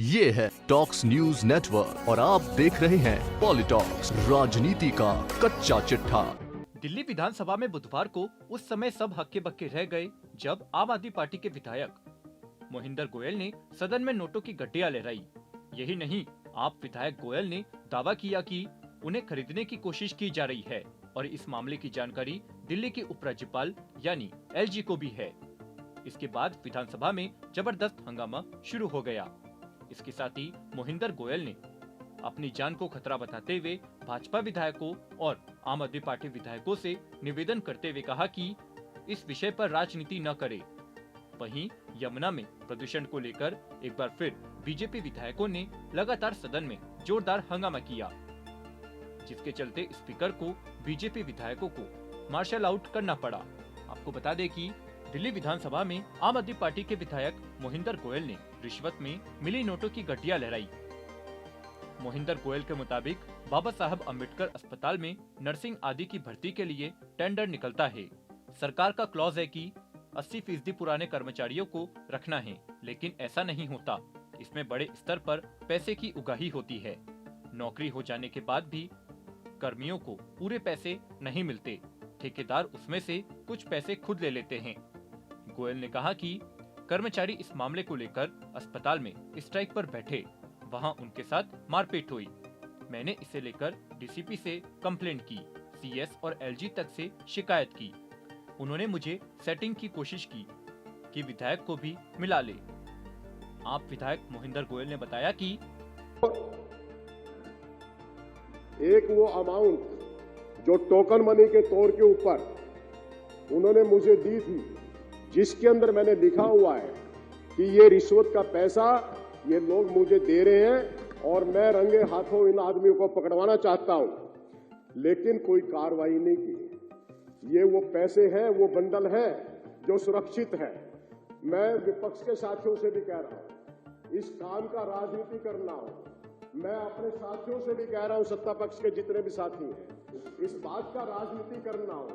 ये है talks news network और आप देख रहे हैं पॉलिटॉक्स, राजनीति का कच्चा चिट्ठा। दिल्ली विधानसभा में बुधवार को उस समय सब हक्के बक्के रह गए जब आम आदमी पार्टी के विधायक मोहिंदर गोयल ने सदन में नोटों की गड्डियां लहराई। यही नहीं, आप विधायक गोयल ने दावा किया कि उन्हें खरीदने की कोशिश की जा रही है और इस मामले की जानकारी दिल्ली के उपराज्यपाल यानी एलजी को भी है। इसके बाद विधानसभा में जबरदस्त हंगामा शुरू हो गया। इसके साथ ही मोहिंदर गोयल ने अपनी जान को खतरा बताते हुए भाजपा विधायकों और आम आदमी पार्टी विधायकों से निवेदन करते हुए कहा कि इस विषय पर राजनीति न करे। वहीं यमुना में प्रदूषण को लेकर एक बार फिर बीजेपी विधायकों ने लगातार सदन में जोरदार हंगामा किया, जिसके चलते स्पीकर को बीजेपी विधायकों को मार्शल आउट करना पड़ा। आपको बता दें कि दिल्ली विधानसभा में आम आदमी पार्टी के विधायक मोहिंदर गोयल ने रिश्वत में मिली नोटों की गड्डियां लहराई। मोहिंदर गोयल के मुताबिक बाबा साहब अम्बेडकर अस्पताल में नर्सिंग आदि की भर्ती के लिए टेंडर निकलता है। सरकार का क्लॉज है कि 80% पुराने कर्मचारियों को रखना है, लेकिन ऐसा नहीं होता। इसमें बड़े स्तर पर पैसे की उगाही होती है। नौकरी हो जाने के बाद भी कर्मियों को पूरे पैसे नहीं मिलते, ठेकेदार उसमें से कुछ पैसे खुद ले लेते हैं। गोयल ने कहा कि कर्मचारी इस मामले को लेकर अस्पताल में स्ट्राइक पर बैठे, वहां उनके साथ मारपीट हुई। मैंने इसे लेकर डीसीपी से कंप्लेंट की, सीएस और एलजी तक से शिकायत की। उन्होंने मुझे सेटिंग की कोशिश की कि विधायक को भी मिला ले। आप विधायक मोहिंदर गोयल ने बताया कि एक वो अमाउंट जो टोकन मनी के तौर के ऊपर उन्होंने मुझे दी थी, जिसके अंदर मैंने लिखा हुआ है कि ये रिश्वत का पैसा ये लोग मुझे दे रहे हैं और मैं रंगे हाथों इन आदमियों को पकड़वाना चाहता हूं, लेकिन कोई कार्रवाई नहीं की। ये वो पैसे हैं, वो बंडल है जो सुरक्षित है। मैं विपक्ष के साथियों से भी कह रहा हूं, इस काम का राजनीति करना हो। मैं अपने साथियों से भी कह रहा हूं, सत्ता पक्ष के जितने भी साथी हैं, इस बात का राजनीति करना हो।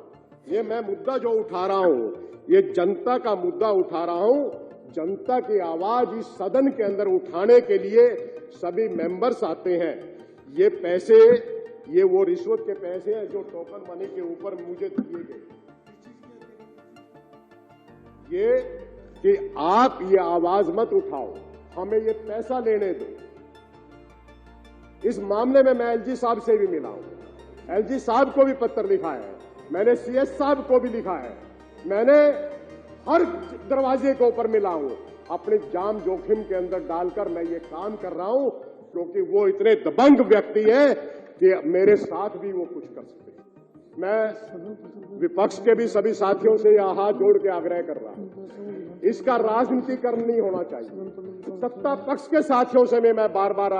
ये मैं मुद्दा जो उठा रहा हूं, ये जनता का मुद्दा उठा रहा हूं। जनता की आवाज इस सदन के अंदर उठाने के लिए सभी मेंबर्स आते हैं। ये पैसे, ये वो रिश्वत के पैसे हैं जो टोकन मनी के ऊपर मुझे दिए गए। ये कि आप ये आवाज मत उठाओ, हमें ये पैसा लेने दो। इस मामले में मैं एलजी साहब से भी मिला हूं, एलजी साहब को भी पत्र लिखा है, मैंने सीएस साहब को भी लिखा है, मैंने हर दरवाजे के ऊपर मिला हूं। अपनी जान जोखिम के अंदर डालकर मैं ये काम कर रहा हूं, क्योंकि वो इतने दबंग व्यक्ति है कि मेरे साथ भी वो कुछ कर सकते हैं। मैं विपक्ष के भी सभी साथियों से यह हाथ जोड़ के आग्रह कर रहा हूं, इसका राजनीतिकरण नहीं होना चाहिए। सत्ता पक्ष के साथियों से भी मैं बार बार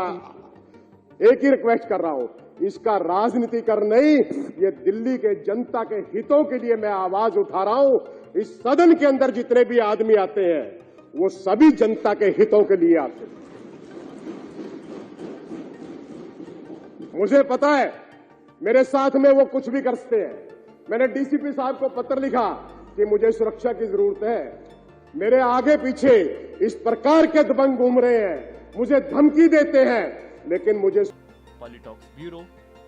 एक ही रिक्वेस्ट कर रहा हूं, इसका राजनीतिकरण नहीं, ये दिल्ली के जनता के हितों के लिए मैं आवाज उठा रहा हूं। इस सदन के अंदर जितने भी आदमी आते हैं, वो सभी जनता के हितों के लिए आते हैं। मुझे पता है मेरे साथ में वो कुछ भी कर सकते हैं। मैंने डीसीपी साहब को पत्र लिखा कि मुझे सुरक्षा की जरूरत है। मेरे आगे पीछे इस प्रकार के दबंग घूम रहे हैं, मुझे धमकी देते हैं, लेकिन मुझे। पॉलिटॉक्स ब्यूरो,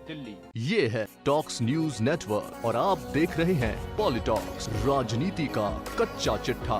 दिल्ली। ये है टॉक्स न्यूज नेटवर्क और आप देख रहे हैं पॉलिटॉक्स, राजनीति का कच्चा चिट्ठा।